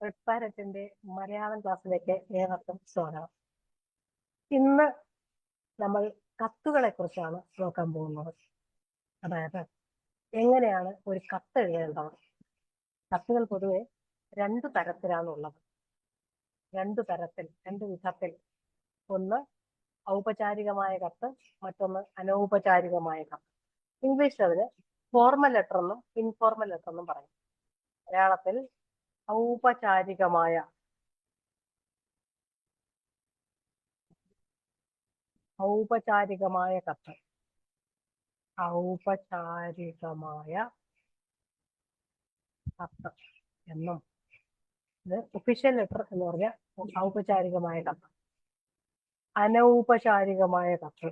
റെഡ്പാരറ്റിന്റെ മലയാളം ക്ലാസ്സിലേക്ക് ഏവർക്കും സ്വാഗതം. ഇന്ന് നമ്മൾ കത്തുകളെ കുറിച്ചാണ് നോക്കാൻ പോകുന്നത്. അതായത് എങ്ങനെയാണ് ഒരു കത്ത് എഴുതേണ്ടത്. കത്തുകൾ പൊതുവെ രണ്ടു തരത്തിലാണുള്ളത്. രണ്ട് വിധത്തിൽ. ഒന്ന് ഔപചാരികമായ കത്ത്, മറ്റൊന്ന് അനൗപചാരികമായ കത്ത്. ഇംഗ്ലീഷിൽ അതിന് ഫോർമൽ ലെറ്റർ എന്നും ഇൻഫോർമൽ ലെറ്റർ എന്നും പറയും. മലയാളത്തിൽ ഔപചാരികമായ കത്ത്, ഔപചാരികമായ കത്ത് എന്നും, ഇത് ഒഫീഷ്യൽ ലെറ്റർ എന്ന് പറഞ്ഞാൽ ഔപചാരികമായ കത്ത്. അനൗപചാരികമായ കത്ത്,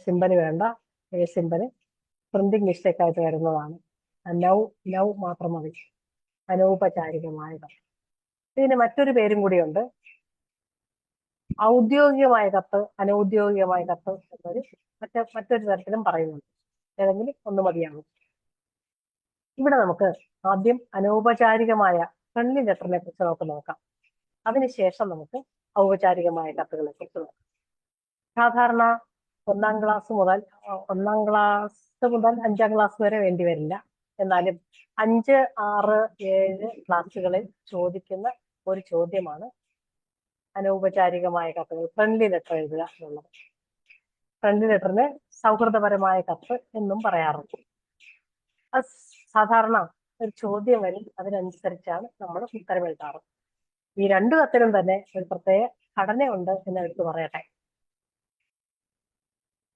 സിമ്പല് വേണ്ട. സിമ്പല് പ്രിന്റിംഗ് മിസ്റ്റേക്ക് ആയിട്ട് വരുന്നതാണ്. നൗ മാത്രം മതി. അനൗപചാരികമായ കത്ത്. ഇതിന് മറ്റൊരു പേരും കൂടിയുണ്ട്. ഔദ്യോഗികമായ കത്ത്, അനൗദ്യോഗികമായ കത്ത് എന്നൊരു മറ്റൊരു തരത്തിലും പറയുന്നുണ്ട്. ഏതെങ്കിലും ഒന്ന് മതിയാകും. ഇവിടെ നമുക്ക് ആദ്യം അനൗപചാരികമായ ഫ്രണ്ട്ലി ലെറ്ററിനെ കുറിച്ച് നമുക്ക് നോക്കാം. അതിനുശേഷം നമുക്ക് ഔപചാരികമായ കത്തുകളെ കുറിച്ച് നോക്കാം. സാധാരണ ഒന്നാം ക്ലാസ് മുതൽ 5ാം ക്ലാസ് വരെ വേണ്ടി വരില്ല. എന്നാലും 5, 6, 7 ക്ലാസ്സുകളിൽ ചോദിക്കുന്ന ഒരു ചോദ്യമാണ് അനൗപചാരികമായ കത്തുകൾ, ഫ്രണ്ട്ലി ലെറ്റർ എഴുതുക എന്നുള്ളത്. ഫ്രണ്ട്ലി ലെറ്ററിന് സൗഹൃദപരമായ കത്ത് എന്നും പറയാറുണ്ട്. അത് സാധാരണ ഒരു ചോദ്യം വരും, അതിനനുസരിച്ചാണ് നമ്മൾ ഉത്തരം എഴുതാറ്. ഈ രണ്ടു കത്തിലും തന്നെ ഒരു പ്രത്യേക ഘടനയുണ്ട് എന്ന് എടുത്തു പറയട്ടെ.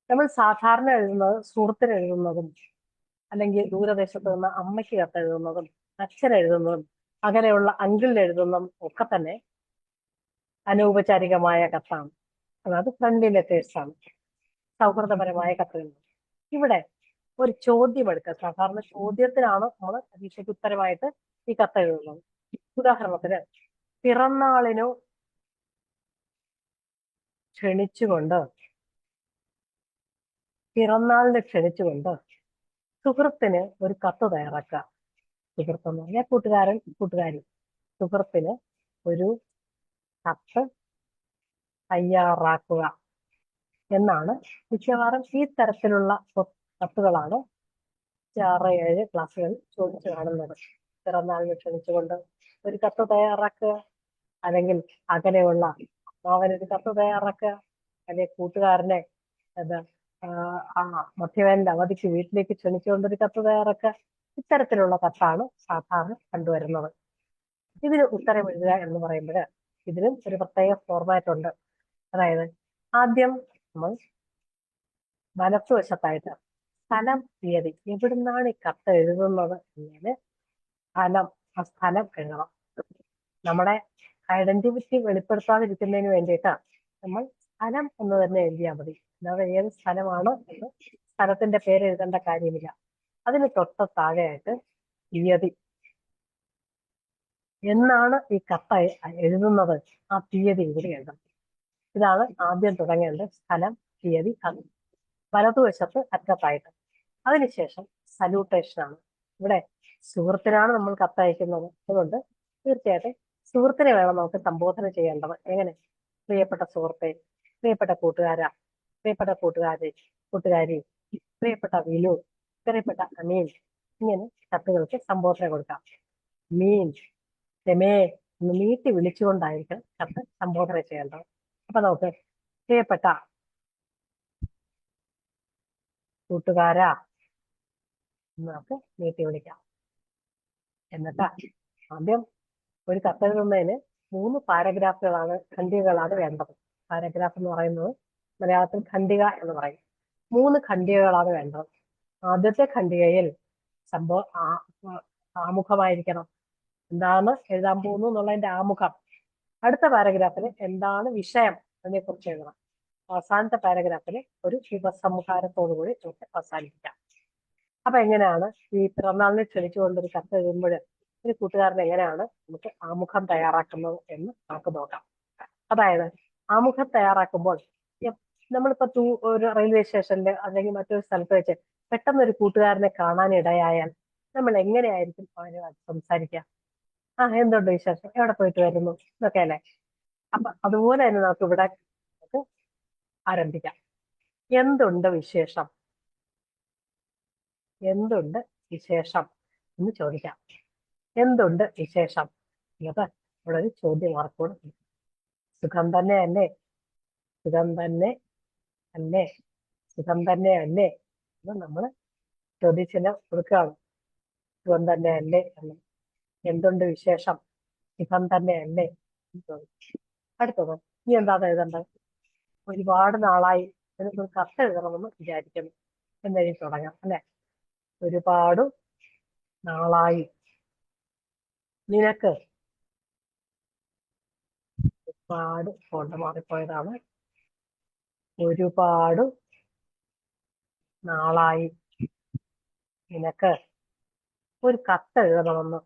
നമ്മൾ സാധാരണ എഴുതുന്നത് സുഹൃത്തിന് എഴുതുന്നതും, അല്ലെങ്കിൽ ദൂരദേശത്ത് നിന്ന് അമ്മയ്ക്ക് കത്ത് എഴുതുന്നതും, അച്ഛൻ എഴുതുന്നതും, അങ്ങനെയുള്ള അങ്കിളിന് എഴുതുന്നതും ഒക്കെ തന്നെ അനൗപചാരികമായ കത്താണ്. അതായത് ഫ്രണ്ട്ലി ലെറ്റേഴ്സ് ആണ്, സൗഹൃദപരമായ കത്തുകൾ. ഇവിടെ ഒരു ചോദ്യം എടുക്കുക. സാധാരണ ചോദ്യത്തിനാണ് നമ്മൾ പരീക്ഷയ്ക്ക് ഉത്തരമായിട്ട് ഈ കത്ത് എഴുതുന്നത്. ഉദാഹരണത്തിന്, പിറന്നാളിനു ക്ഷണിച്ചുകൊണ്ട് സുഹൃത്തിന് ഒരു കത്ത് തയ്യാറാക്കുക. സുഹൃത്തെന്ന് പറഞ്ഞാൽ കൂട്ടുകാരൻ, കൂട്ടുകാരി. സുഹൃത്തിന് ഒരു കത്ത് തയ്യാറാക്കുക എന്നാണ് മിക്കവാറും ഈ തരത്തിലുള്ള കത്തുകളാണ് 6, 7 ക്ലാസ്സുകൾ ചോദിച്ചു കാണുന്നത്. പിറന്നാളിന് ക്ഷണിച്ചുകൊണ്ട് ഒരു കത്ത് തയ്യാറാക്കുക, അല്ലെങ്കിൽ അകലെയുള്ള അമ്മാവനൊരു കത്ത് തയ്യാറാക്കുക, അല്ലെങ്കിൽ കൂട്ടുകാരനെ മധ്യവേനൽ അവധിക്ക് വീട്ടിലേക്ക് ക്ഷണിച്ചുകൊണ്ടൊരു കത്ത് തയ്യാറാക്കുക. ഇത്തരത്തിലുള്ള കത്താണ് സാധാരണ കണ്ടുവരുന്നത്. ഇതിന് ഉത്തരം എഴുതുക എന്ന് പറയുമ്പോൾ ഇതിനും ഒരു പ്രത്യേക ഫോർമാറ്റ് ഉണ്ട്. അതായത് ആദ്യം നമ്മൾ വലത്തുവശത്തായിട്ട് സ്ഥലം, തീയതി, എവിടുന്നാണ് ഈ കത്ത് എഴുതുന്നത് എന്നതിന് ആ സ്ഥലം എഴുതണം. നമ്മുടെ ഐഡന്റിറ്റി വെളിപ്പെടുത്താതിരിക്കുന്നതിന് വേണ്ടിയിട്ടാണ് നമ്മൾ സ്ഥലം എന്ന് തന്നെ എഴുതിയാൽ മതി. അല്ലാതെ ഏത് സ്ഥലമാണ് എന്ന് സ്ഥലത്തിന്റെ പേര് എഴുതേണ്ട കാര്യമില്ല. അതിന് തൊട്ട് താഴെയായിട്ട് തീയതി, എന്നാണ് ഈ കത്ത് എഴുതുന്നത്, ആ തീയതി ഇവിടെ എഴുതണം. ഇതാണ് ആദ്യം തുടങ്ങേണ്ടത്. സ്ഥലം, തീയതി, അത് വലതുവശത്ത് അറ്റത്തായിട്ട്. അതിനുശേഷം സല്യൂട്ടേഷൻ ആണ്. ഇവിടെ സുഹൃത്തിനാണ് നമ്മൾ കത്തയക്കുന്നത്. അതുകൊണ്ട് തീർച്ചയായിട്ടും സുഹൃത്തിനെ വേണം നമുക്ക് സംബോധന ചെയ്യേണ്ടത്. എങ്ങനെ? പ്രിയപ്പെട്ട സുഹൃത്തെ, പ്രിയപ്പെട്ട കൂട്ടുകാരാ, പ്രിയപ്പെട്ട കൂട്ടുകാരി, പ്രിയപ്പെട്ട വിനു, പ്രിയപ്പെട്ട അമീൻ. ഇങ്ങനെ കത്തുകൾക്ക് സംബോധന കൊടുക്കാം. മീൻ, രമേ എന്ന് നീട്ടി വിളിച്ചുകൊണ്ടായിരിക്കണം കത്ത് സംബോധന ചെയ്യേണ്ടത്. അപ്പൊ നമുക്ക് പ്രിയപ്പെട്ട കൂട്ടുകാരാ എന്ന് നമുക്ക് നീട്ടി വിളിക്കാം. എന്നിട്ട് ആദ്യം ഒരു കത്തെഴുതുന്നതിന് 3 പാരഗ്രാഫുകളാണ്, ഖണ്ഡികകളാണ് വേണ്ടത്. പാരഗ്രാഫ് എന്ന് പറയുന്നത് മലയാളത്തിൽ ഖണ്ഡിക എന്ന് പറയും. 3 ഖണ്ഡികകളാണ് വേണ്ടത്. ആദ്യത്തെ ഖണ്ഡികയിൽ ആമുഖമായിരിക്കണം. എന്താണ് എഴുതാൻ പോകുന്നു എന്നുള്ളതിന്റെ ആമുഖം. അടുത്ത പാരഗ്രാഫിൽ എന്താണ് വിഷയം അതിനെ കുറിച്ച് എഴുതണം. അവസാനത്തെ പാരഗ്രാഫിൽ ഒരു ഉപസംഹാരത്തോടുകൂടി നമുക്ക് അവസാനിപ്പിക്കാം. അപ്പൊ എങ്ങനെയാണ് ഈ പിറന്നാളിനെ ക്ഷണിച്ചുകൊണ്ടൊരു കത്ത് എഴുതുമ്പോൾ ഒരു കൂട്ടുകാരൻ എങ്ങനെയാണ് നമുക്ക് ആമുഖം തയ്യാറാക്കുന്നത് എന്ന് നമുക്ക് നോക്കാം. അതായത് ആമുഖം തയ്യാറാക്കുമ്പോൾ നമ്മളിപ്പോ ഒരു റെയിൽവേ സ്റ്റേഷനിൽ അല്ലെങ്കിൽ മറ്റൊരു സ്ഥലത്ത് വെച്ച് പെട്ടെന്ന് ഒരു കൂട്ടുകാരനെ കാണാൻ ഇടയായാൽ നമ്മൾ എങ്ങനെയായിരിക്കും അവനുമായിട്ട് സംസാരിക്കുക? ആ, എന്തുണ്ട് വിശേഷം, എവിടെ പോയിട്ട് വരുന്നു, എന്നൊക്കെ അല്ലേ. അപ്പൊ അതുപോലെ തന്നെ നമുക്ക് ഇവിടെ നമുക്ക് ആരംഭിക്കാം. എന്തുണ്ട് വിശേഷം, എന്തുണ്ട് വിശേഷം എന്ന് ചോദിക്കാം. എന്തുണ്ട് വിശേഷം എന്നത് ഇവിടെ ഒരു ചോദ്യം മാർക്കോട്. സുഖം തന്നെ അല്ലേ, സുഖം തന്നെ അല്ലേ, സുഖം തന്നെ അല്ലേ എന്ന് നമ്മൾ ചോദ്യചിഹ്നം കൊടുക്കുകയാണ്. സുഖം തന്നെ അല്ലേ എന്ന്. എന്തുണ്ട് വിശേഷം, സുഖം തന്നെ അല്ലേ എന്ന് ചോദിക്കും. അടുത്തത് ഇനി എന്താണ് എഴുതേണ്ടത്? ഒരുപാട് നാളായി എനിക്ക് ഒരു കത്ത് എഴുതണമെന്ന് വിചാരിക്കുന്നു എന്നെഴുതി തുടങ്ങാം അല്ലെ. ഒരുപാട് നാളായി. നിനക്ക് ഒരുപാട് കൊണ്ട് മാറിപ്പോയതാണ്. ഒരുപാട് നാളായി നിനക്ക് ഒരു കത്ത് എഴുതണമെന്ന്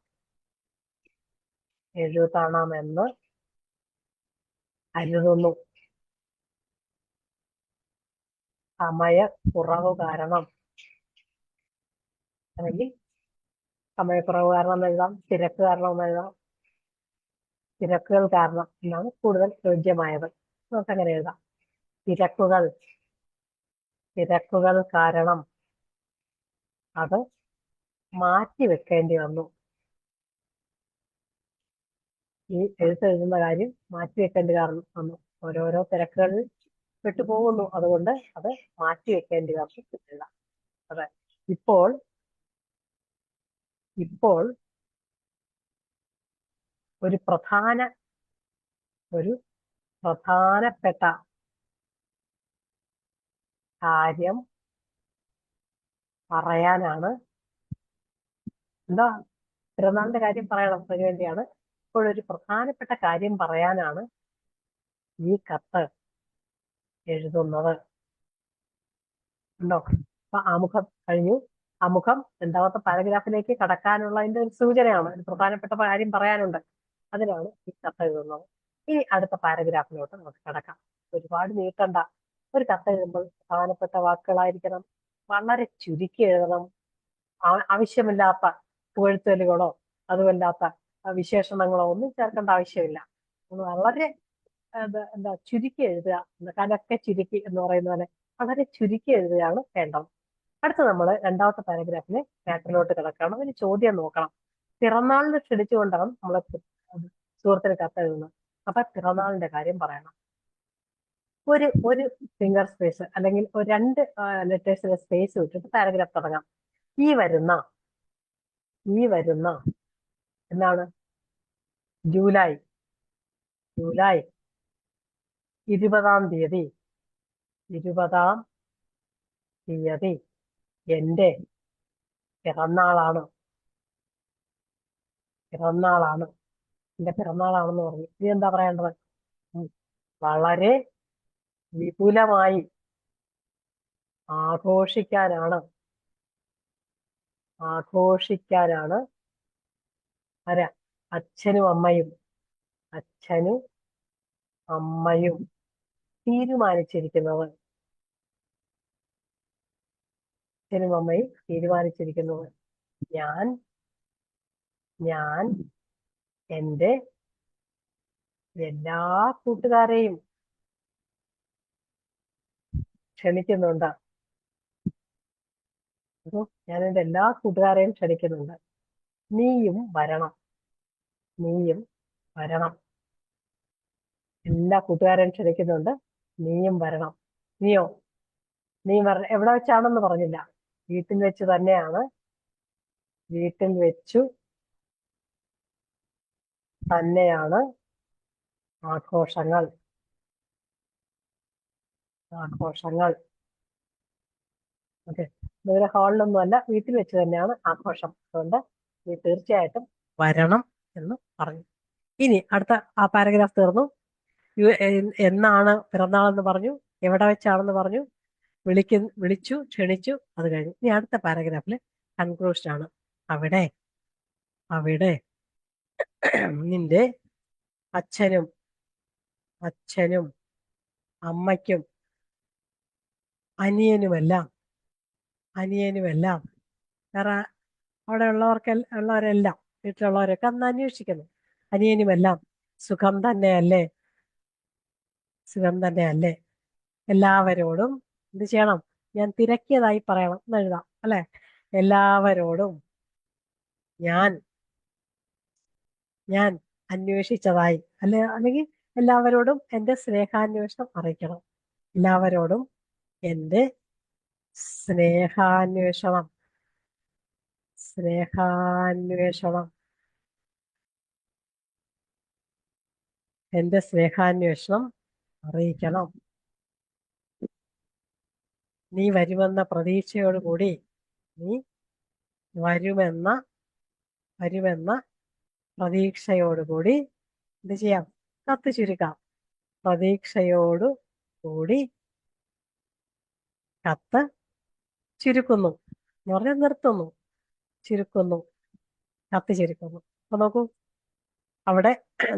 കരുതുന്നു. സമയക്കുറവ് കാരണം, അല്ലെങ്കിൽ സമയക്കുറവ് കാരണം എന്ന് എഴുതാം, തിരക്ക് കാരണം എന്ന് എഴുതാം. തിരക്കുകൾ കാരണം എന്നാണ് കൂടുതൽ യോജ്യമായത്. നമുക്ക് അങ്ങനെ എഴുതാം. തിരക്കുകൾ കാരണം അത് മാറ്റി വെക്കേണ്ടി വന്നു. ഈ എഴുതുന്ന കാര്യം മാറ്റി വെക്കേണ്ടി വന്നു. ഓരോരോ തിരക്കുകളിൽ പെട്ടുപോകുന്നു. അതുകൊണ്ട് അത് മാറ്റി വെക്കേണ്ടി വന്നു. അതെ. ഇപ്പോൾ ഒരു പ്രധാനപ്പെട്ട കാര്യം പറയാനാണ്. എന്താ? പിറന്നാളിന്റെ കാര്യം പറയണം, അതിനു വേണ്ടിയാണ്. ഇപ്പോൾ ഒരു പ്രധാനപ്പെട്ട കാര്യം പറയാനാണ് ഈ കത്ത് എഴുതുന്നത്. ഉണ്ടോ? അപ്പൊ ആമുഖം കഴിഞ്ഞു. ആമുഖം രണ്ടാമത്തെ പാരഗ്രാഫിലേക്ക് കടക്കാനുള്ളതിന്റെ ഒരു സൂചനയാണ്. ഒരു പ്രധാനപ്പെട്ട കാര്യം പറയാനുണ്ട്, അതിനാണ് ഈ കത്ത് എഴുതുന്നത്. ഇനി അടുത്ത പാരഗ്രാഫിലോട്ട് നമുക്ക് കടക്കാം. ഒരുപാട് നീട്ടണ്ട. ഒരു കത്ത് എഴുതുമ്പോൾ പ്രധാനപ്പെട്ട വാക്കുകളായിരിക്കണം, വളരെ ചുരുക്കി എഴുതണം. ആവശ്യമില്ലാത്ത പുകഴ്ത്തലുകളോ അതുമല്ലാത്ത വിശേഷണങ്ങളോ ഒന്നും ചേർക്കേണ്ട ആവശ്യമില്ല. വളരെ എന്താ ചുരുക്കി എഴുതുക, കനക്കെ ചുരുക്കി എന്ന് പറയുന്ന പോലെ വളരെ ചുരുക്കി എഴുതുകയാണ് വേണ്ടത്. അടുത്ത് നമ്മൾ രണ്ടാമത്തെ പാരഗ്രാഫിലെ പാറ്റേണിലോട്ട് കിടക്കണം. അതിന് ചോദ്യം നോക്കണം. പിറന്നാളിന് ക്ഷണിച്ചുകൊണ്ടാണ് നമ്മൾ സുഹൃത്തിന് കത്ത് എഴുതുന്നത്. അപ്പൊ പിറന്നാളിന്റെ കാര്യം പറയണം. ഒരു ഫിംഗർ സ്പേസ് അല്ലെങ്കിൽ ഒരു 2 ലെറ്റേഴ്സിന്റെ സ്പേസ് വിട്ടിട്ട് പാരഗ്രാഫ് തുടങ്ങാം. ഈ വരുന്ന എന്നാണ്? ജൂലൈ 20-ാം തീയതി എന്റെ പിറന്നാളാണ്. എന്റെ പിറന്നാളാണെന്ന് പറഞ്ഞു. ഇനി എന്താ പറയേണ്ടത്? വളരെ വിപുലമായി ആഘോഷിക്കാനാണ് ആരാ? അച്ഛനും അമ്മയും തീരുമാനിച്ചിരിക്കുന്നത്. ഞാൻ എൻ്റെ എല്ലാ കൂട്ടുകാരെയും ക്ഷണിക്കുന്നുണ്ട്. ഞാൻ എൻ്റെ എല്ലാ കൂട്ടുകാരെയും ക്ഷണിക്കുന്നുണ്ട്. നീയും വരണം. എല്ലാ കൂട്ടുകാരെയും ക്ഷണിക്കുന്നുണ്ട്, നീയും വരണം. നീ എവിടെ വെച്ചാണെന്ന് പറഞ്ഞില്ല. വീട്ടിൽ വെച്ച് തന്നെയാണ്. വീട്ടിൽ വെച്ചു തന്നെയാണ് ആഘോഷങ്ങൾ. ഓക്കെ. വേറെ ഹാളിലൊന്നുമല്ല, വീട്ടിൽ വെച്ച് തന്നെയാണ് ആഘോഷം. അതുകൊണ്ട് നീ തീർച്ചയായിട്ടും വരണം എന്ന് പറഞ്ഞു. ഇനി അടുത്ത ആ പാരഗ്രാഫ് തീർന്നു. എന്നാണ് പിറന്നാളെന്ന് പറഞ്ഞു, എവിടെ വെച്ചാണെന്ന് പറഞ്ഞു, വിളിച്ചു, ക്ഷണിച്ചു, അത് കഴിഞ്ഞു. ഇനി അടുത്ത പാരഗ്രാഫില് കൺക്ലൂഷൻ ആണ്. അവിടെ നിന്റെ അച്ഛനും അമ്മയ്ക്കും അനിയനുമെല്ലാം അനിയനുമെല്ലാം വേറെ അവിടെ ഉള്ളവരെല്ലാം വീട്ടിലുള്ളവരൊക്കെ അന്ന് അന്വേഷിക്കുന്നു. അനിയനുമെല്ലാം സുഖം തന്നെയല്ലേ, സുഖം തന്നെയല്ലേ. എല്ലാവരോടും എന്ത് ചെയ്യണം? ഞാൻ തിരക്കിയതായി പറയണം എന്ന് എഴുതാം അല്ലെ. എല്ലാവരോടും ഞാൻ ഞാൻ അന്വേഷിച്ചതായി അല്ലെങ്കിൽ എല്ലാവരോടും എന്റെ സ്നേഹാന്വേഷണം അറിയിക്കണം. എല്ലാവരോടും എന്റെ സ്നേഹാന്വേഷണം സ്നേഹാന്വേഷണം എന്റെ സ്നേഹാന്വേഷണം അറിയിക്കണം. നീ വരുമെന്ന പ്രതീക്ഷയോടുകൂടി നീ വരുമെന്ന വരുമെന്ന പ്രതീക്ഷയോടുകൂടി എന്ത് ചെയ്യാം? കത്ത് ചുരുക്കാം. പ്രതീക്ഷയോടു കൂടി കത്ത് ചുരുക്കുന്നു എന്ന് പറഞ്ഞാൽ നിർത്തുന്നു, ചുരുക്കുന്നു, കത്ത് ചുരുക്കുന്നു. അപ്പൊ നോക്കൂ, അവിടെ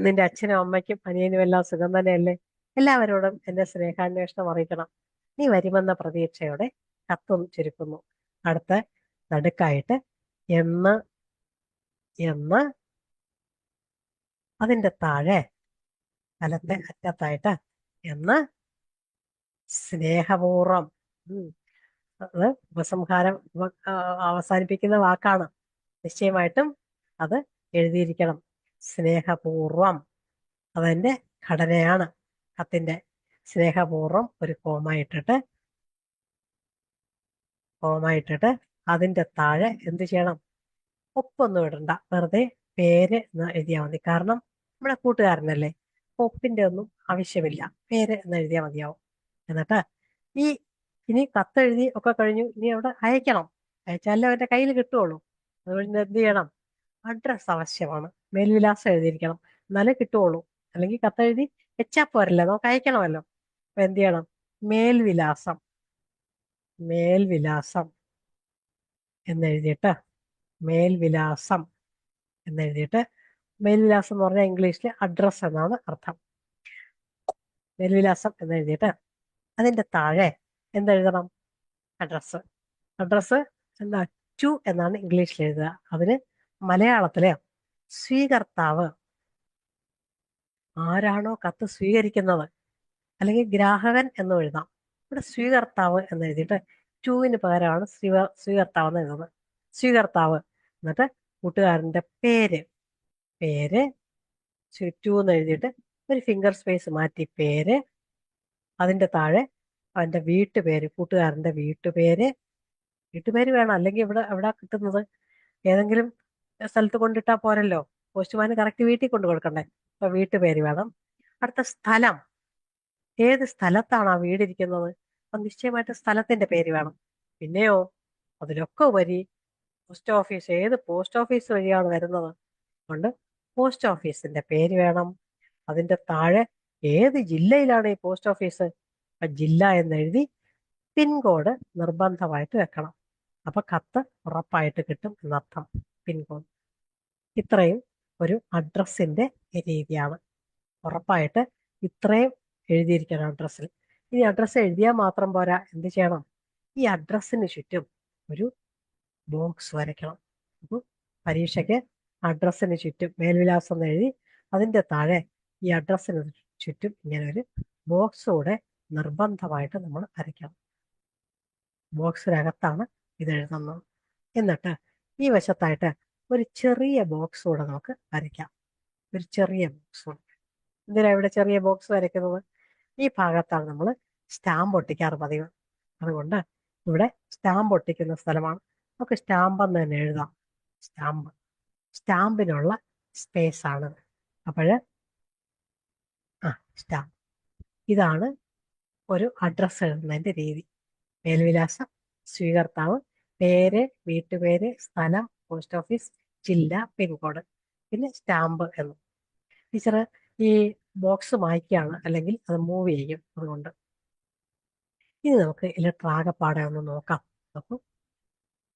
നിന്റെ അച്ഛനും അമ്മയ്ക്കും അനിയനും എല്ലാം സുഖം തന്നെയല്ലേ. എല്ലാവരോടും എന്റെ സ്നേഹാന്വേഷണം അറിയിക്കണം. നീ വരുമെന്ന പ്രതീക്ഷയോടെ കത്തും ചുരുക്കുന്നു. അടുത്ത നടുക്കായിട്ട് എന്ന് എന്ന് അതിന്റെ താഴെ വലത്തെ അറ്റത്തായിട്ട് എന്ന് സ്നേഹപൂർവം. അത് ഉപസംഹാരം അവസാനിപ്പിക്കുന്ന വാക്കാണ്. നിശ്ചയമായിട്ടും അത് എഴുതിയിരിക്കണം. സ്നേഹപൂർവം അതിന്റെ ഘടനയാണ് കത്തിന്റെ. സ്നേഹപൂർവം ഒരു കോമ ഇട്ടിട്ട് അതിന്റെ താഴെ എന്ത് ചെയ്യണം? ഒപ്പൊന്നും ഇടണ്ട, വെറുതെ പേര് എന്ന് എഴുതിയാൽ മതി. കാരണം നമ്മുടെ കൂട്ടുകാരനല്ലേ, ഒപ്പിന്റെ ഒന്നും ആവശ്യമില്ല, പേര് എന്ന് എഴുതിയാൽ മതിയാവും. എന്നിട്ട് ഈ ഇനി കത്തെഴുതി ഒക്കെ കഴിഞ്ഞു, ഇനി അവിടെ അയക്കണം. അയച്ചാലേ അവന്റെ കയ്യിൽ കിട്ടുള്ളൂ. അതുകൊണ്ട് എന്ത് ചെയ്യണം? അഡ്രസ് ആവശ്യമാണ്. മേൽവിലാസം എഴുതിയിരിക്കണം, എന്നാലേ കിട്ടുള്ളൂ. അല്ലെങ്കിൽ കത്തെഴുതി വെച്ചാ പോരല്ലോ, നമുക്ക് അയക്കണമല്ലോ. അപ്പൊ എന്ത് ചെയ്യണം? മേൽവിലാസം മേൽവിലാസം എന്നെഴുതിയിട്ട് മേൽവിലാസം എന്നെഴുതിയിട്ട് മേൽവിലാസം എന്ന് പറഞ്ഞാൽ ഇംഗ്ലീഷിൽ അഡ്രസ് എന്നാണ് അർത്ഥം. മേൽവിലാസം എന്നെഴുതിയിട്ട് അതിന്റെ താഴെ എന്തെഴുതണം? അഡ്രസ്. അഡ്രസ് എന്താ? ടു എന്നാണ് ഇംഗ്ലീഷിൽ എഴുതുക. അതിന് മലയാളത്തിലെ സ്വീകർത്താവ്, ആരാണോ കത്ത് സ്വീകരിക്കുന്നത്, അല്ലെങ്കിൽ ഗ്രാഹകൻ എന്നും എഴുതാം. ഇവിടെ സ്വീകർത്താവ് എന്ന് എഴുതിയിട്ട് ടുവിന് പകരമാണ് സ്വീകർത്താവ് എന്ന് എഴുതുന്നത്. സ്വീകർത്താവ്. എന്നിട്ട് കൂട്ടുകാരന്റെ പേര് ടു എന്ന് എഴുതിയിട്ട് ഒരു ഫിംഗർ സ്പേസ് മാറ്റി പേര്. അതിന്റെ താഴെ അവന്റെ വീട്ടുപേര്, കൂട്ടുകാരന്റെ വീട്ടുപേര് വേണം. അല്ലെങ്കിൽ എവിടെ കിട്ടുന്നത്? ഏതെങ്കിലും സ്ഥലത്ത് കൊണ്ടിട്ടാ പോരല്ലോ, പോസ്റ്റ്മാന് കറക്റ്റ് വീട്ടിൽ കൊണ്ടു കൊടുക്കണ്ടേ. അപ്പൊ വീട്ടുപേര് വേണം. അടുത്ത സ്ഥലം, ഏത് സ്ഥലത്താണ് ആ വീടിരിക്കുന്നത്, അപ്പൊ നിശ്ചയമായിട്ട് സ്ഥലത്തിന്റെ പേര് വേണം. പിന്നെയോ അതിലൊക്കെ ഉപരി പോസ്റ്റ് ഓഫീസ്, ഏത് പോസ്റ്റ് ഓഫീസ് വഴിയാണ് വരുന്നത്, അതുകൊണ്ട് പോസ്റ്റ് ഓഫീസിന്റെ പേര് വേണം. അതിന്റെ താഴെ ഏത് ജില്ലയിലാണ് ഈ പോസ്റ്റ് ഓഫീസ്, ആ ജില്ല എന്നെഴുതി പിൻകോഡ് നിർബന്ധമായിട്ട് വെക്കണം. അപ്പൊ കത്ത് ഉറപ്പായിട്ട് കിട്ടും എന്നർത്ഥം. പിൻകോഡ്. ഇത്രയും ഒരു അഡ്രസ്സിന്റെ രീതിയാണ്. ഉറപ്പായിട്ട് ഇത്രയും എഴുതിയിരിക്കണം അഡ്രസ്സിൽ. ഇനി അഡ്രസ്സ് എഴുതിയാൽ മാത്രം പോരാ, എന്ത് ചെയ്യണം? ഈ അഡ്രസ്സിന് ചുറ്റും ഒരു ബോക്സ് വരയ്ക്കണം. അപ്പൊ പരീക്ഷയ്ക്ക് അഡ്രസ്സിന് ചുറ്റും മേൽവിലാസം എഴുതി അതിന്റെ താഴെ ഈ അഡ്രസ്സിന് ചുറ്റും ഇങ്ങനെ ഒരു ബോക്സ് കൂടെ നിർബന്ധമായിട്ട് നമ്മൾ വരയ്ക്കണം. ബോക്സിനകത്താണ് ഇത് എഴുതുന്നത്. എന്നിട്ട് ഈ വശത്തായിട്ട് ഒരു ചെറിയ ബോക്സ് കൂടെ നമുക്ക് വരയ്ക്കാം. ഒരു ചെറിയ ബോക്സ് കൂടെ. എന്തിനാ ഇവിടെ ചെറിയ ബോക്സ് വരയ്ക്കുന്നത്? ഈ ഭാഗത്താണ് നമ്മൾ സ്റ്റാമ്പ് ഒട്ടിക്കാറ് പതിവ്. അതുകൊണ്ട് ഇവിടെ സ്റ്റാമ്പ് ഒട്ടിക്കുന്ന സ്ഥലമാണ്. നമുക്ക് സ്റ്റാമ്പ് എന്ന് തന്നെ എഴുതാം. സ്റ്റാമ്പിനുള്ള സ്പേസ് ആണ്. അപ്പോഴ് സ്റ്റാമ്പ്. ഇതാണ് ഒരു അഡ്രസ്സ് എഴുതുന്നതിന്റെ രീതി. മേൽവിലാസം, സ്വീകർത്താവ്, പേര്, വീട്ടുപേര്, സ്ഥലം, പോസ്റ്റ് ഓഫീസ്, ജില്ല, പിൻകോഡ്, പിന്നെ സ്റ്റാമ്പ് എന്ന്. ടീച്ചർ ഈ ബോക്സ് മായ്ക്കാണ്, അല്ലെങ്കിൽ അത് മൂവ് ചെയ്യും. അതുകൊണ്ട് ഇനി നമുക്ക് ലെറ്റർ ആകെപ്പാടെ ഒന്ന് നോക്കാം. അപ്പോൾ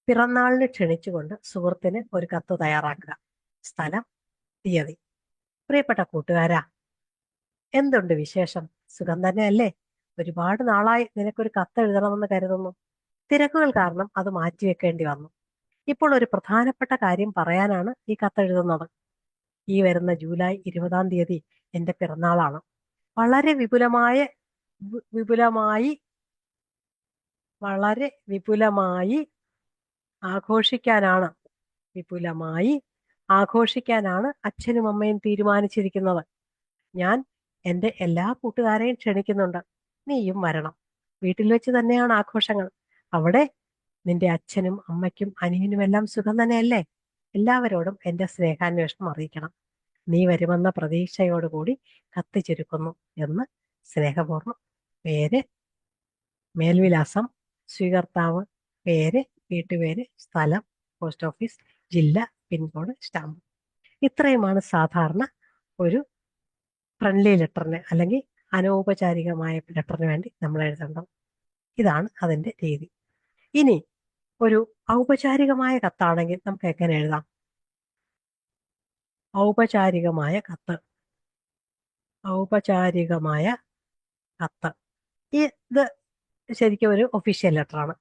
പിറന്നാളിന് ക്ഷണിച്ചുകൊണ്ട് സുഹൃത്തിന് ഒരു കത്ത് തയ്യാറാക്കുക. സ്ഥലം, തീയതി. പ്രിയപ്പെട്ട കൂട്ടുകാരാ, എന്തുണ്ട് വിശേഷം? സുഖം തന്നെയല്ലേ? ഒരുപാട് നാളായി നിനക്കൊരു കത്ത് എഴുതണമെന്ന് കരുതുന്നു. തിരക്കുകൾ കാരണം അത് മാറ്റിവെക്കേണ്ടി വന്നു. ഇപ്പോൾ ഒരു പ്രധാനപ്പെട്ട കാര്യം പറയാനാണ് ഈ കത്തെഴുതുന്നത്. ഈ വരുന്ന ജൂലൈ 20-ാം തീയതി എന്റെ പിറന്നാളാണ്. വളരെ വിപുലമായി വളരെ വിപുലമായി ആഘോഷിക്കാനാണ് വിപുലമായി ആഘോഷിക്കാനാണ് അച്ഛനും അമ്മയും തീരുമാനിച്ചിരിക്കുന്നത്. ഞാൻ എന്റെ എല്ലാ കൂട്ടുകാരെയും ക്ഷണിക്കുന്നുണ്ട്. നീയും വരണം. വീട്ടിൽ വെച്ച് തന്നെയാണ് ആഘോഷങ്ങൾ. അവിടെ നിന്റെ അച്ഛനും അമ്മയ്ക്കും അനിയനും എല്ലാം സുഖം തന്നെയല്ലേ? എല്ലാവരോടും എന്റെ സ്നേഹാന്വേഷണം അറിയിക്കണം. നീ വരുമെന്ന പ്രതീക്ഷയോടുകൂടി കത്ത് ചുരുക്കുന്നു എന്ന് സ്നേഹപൂർവ്വം. പേര്, മേൽവിലാസം, സ്വീകർത്താവ്, പേര്, വീട്ടുപേര്, സ്ഥലം, പോസ്റ്റ് ഓഫീസ്, ജില്ല, പിൻകോഡ്, സ്റ്റാമ്പ്. ഇത്രയുമാണ് സാധാരണ ഒരു ഫ്രണ്ട്ലി ലെറ്ററിന് അല്ലെങ്കിൽ അനൗപചാരികമായ ലെറ്ററിന് വേണ്ടി നമ്മൾ എഴുതേണ്ടത്. ഇതാണ് അതിന്റെ രീതി. ഇനി ഒരു ഔപചാരികമായ കത്താണെങ്കിൽ നമുക്ക് എങ്ങനെ എഴുതാം? ഔപചാരികമായ കത്ത് ഔപചാരികമായ കത്ത് ഇത് ശരിക്കും ഒരു ഒഫീഷ്യൽ ലെറ്ററാണ്.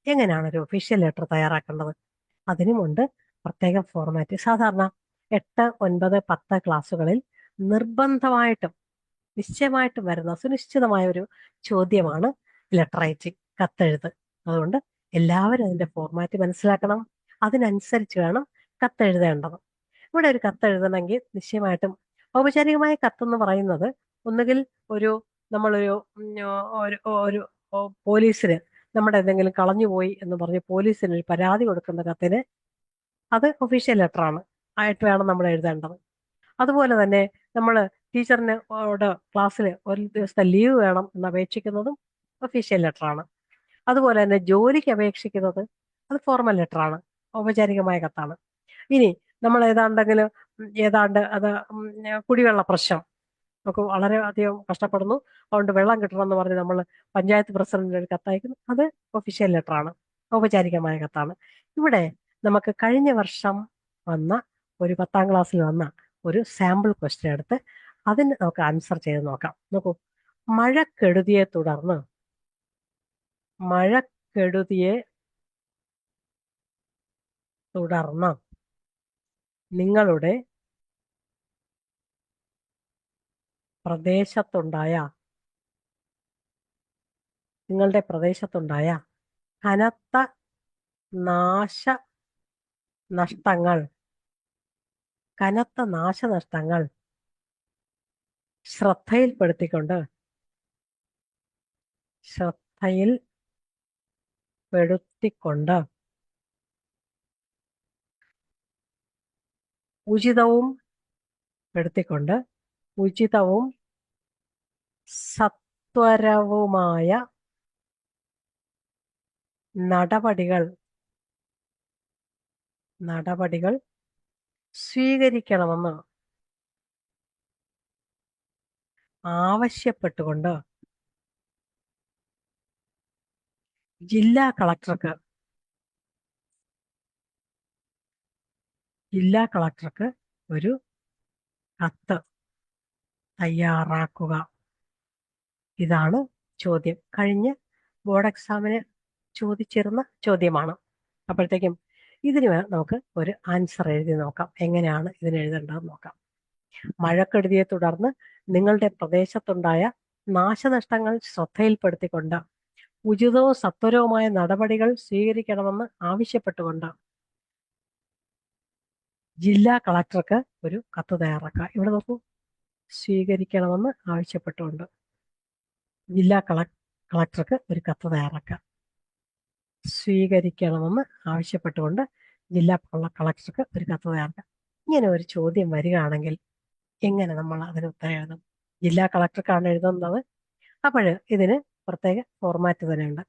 എങ്ങനെയാണ് ഒരു ഒഫീഷ്യൽ ലെറ്റർ തയ്യാറാക്കേണ്ടത്? അതിനുമുണ്ട് പ്രത്യേക ഫോർമാറ്റ്. സാധാരണ 8, 9, 10 ക്ലാസ്സുകളിൽ നിർബന്ധമായിട്ടും നിശ്ചയമായിട്ടും വരുന്ന സുനിശ്ചിതമായ ഒരു ചോദ്യമാണ് ലെറ്റർ റൈറ്റിംഗ്, കത്തെഴുത്ത്. അതുകൊണ്ട് എല്ലാവരും അതിന്റെ ഫോർമാറ്റ് മനസ്സിലാക്കണം. അതിനനുസരിച്ച് വേണം കത്തെഴുതേണ്ടത്. ഇവിടെ ഒരു കത്തെഴുതണമെങ്കിൽ നിശ്ചയമായിട്ടും ഔപചാരികമായ കത്തെന്ന് പറയുന്നത് ഒന്നുകിൽ ഒരു നമ്മളൊരു ഒരു പോലീസിന് നമ്മുടെ എന്തെങ്കിലും കളഞ്ഞുപോയി എന്ന് പറഞ്ഞ് പോലീസിന് ഒരു പരാതി കൊടുക്കുന്ന കത്തിന് അത് ഒഫീഷ്യൽ ലെറ്ററാണ് ആയിട്ട് വേണം നമ്മൾ എഴുതേണ്ടത്. അതുപോലെ തന്നെ നമ്മൾ ടീച്ചറിനോട് ക്ലാസ്സിൽ ഒരു ദിവസത്തെ ലീവ് വേണം എന്ന് അപേക്ഷിക്കുന്നതും ഒഫീഷ്യൽ ലെറ്ററാണ്. അതുപോലെ തന്നെ ജോലിക്ക് അപേക്ഷിക്കുന്നത് അത് ഫോർമൽ ലെറ്ററാണ്, ഔപചാരികമായ കത്താണ്. ഇനി നമ്മൾ ഏതാണ്ട് അത് കുടിവെള്ള പ്രശ്നം നമുക്ക് വളരെ അധികം കഷ്ടപ്പെടുന്നു, അതുകൊണ്ട് വെള്ളം കിട്ടണമെന്ന് പറഞ്ഞ് നമ്മൾ പഞ്ചായത്ത് പ്രസിഡന്റിന് ഒരു കത്തയക്കുന്നു, അത് ഒഫീഷ്യൽ ലെറ്ററാണ്, ഔപചാരികമായ കത്താണ്. ഇവിടെ നമുക്ക് കഴിഞ്ഞ വർഷം വന്ന ഒരു 10-ാം ക്ലാസ്സിൽ വന്ന ഒരു സാമ്പിൾ ക്വസ്റ്റ്യൻ എടുത്ത് അതിന് നമുക്ക് ആൻസർ ചെയ്ത് നോക്കാം. നോക്കൂ, മഴക്കെടുതിയെ തുടർന്ന് നിങ്ങളുടെ പ്രദേശത്തുണ്ടായ കനത്ത നാശനഷ്ടങ്ങൾ ശ്രദ്ധയിൽപ്പെടുത്തിക്കൊണ്ട് ഉചിതവും സത്വരവുമായ നടപടികൾ സ്വീകരിക്കണമെന്ന് ആവശ്യപ്പെട്ടുകൊണ്ട് ജില്ലാ കളക്ടർക്ക് ഒരു കത്ത് തയ്യാറാക്കുക. ഇതാണ് ചോദ്യം. കഴിഞ്ഞ ബോർഡ് എക്സാമിന് ചോദിച്ചിരുന്ന ചോദ്യമാണ്. അപ്പോഴത്തേക്കും ഇതിന് നമുക്ക് ഒരു ആൻസർ എഴുതി നോക്കാം. എങ്ങനെയാണ് ഇതിന് എഴുതേണ്ടതെന്ന് നോക്കാം. മഴക്കെടുതിയെ തുടർന്ന് നിങ്ങളുടെ പ്രദേശത്തുണ്ടായ നാശനഷ്ടങ്ങൾ ശ്രദ്ധയിൽപ്പെടുത്തിക്കൊണ്ട് ഉചിതവും സത്വരവുമായ നടപടികൾ സ്വീകരിക്കണമെന്ന് ആവശ്യപ്പെട്ടുകൊണ്ട് ജില്ലാ കളക്ടർക്ക് ഒരു കത്ത് തയ്യാറാക്കുക. ഇവിടെ നോക്കൂ, സ്വീകരിക്കണമെന്ന് ആവശ്യപ്പെട്ടുകൊണ്ട് ജില്ലാ കളക്ടർക്ക് ഒരു കത്ത് തയ്യാറാക്കുക. സ്വീകരിക്കണമെന്ന് ആവശ്യപ്പെട്ടുകൊണ്ട് ജില്ലാ കളക്ടർക്ക് ഒരു കത്ത് തയ്യാറാക്കുക. ഇങ്ങനെ ഒരു ചോദ്യം വരികയാണെങ്കിൽ എങ്ങനെ നമ്മൾ അതിന് ഉത്തരം എഴുതും? ജില്ലാ കളക്ടർക്കാണ് എഴുതുന്നത്. അപ്പോൾ ഇതിന് പ്രത്യേക ഫോർമാറ്റ് തന്നെയുണ്ട്.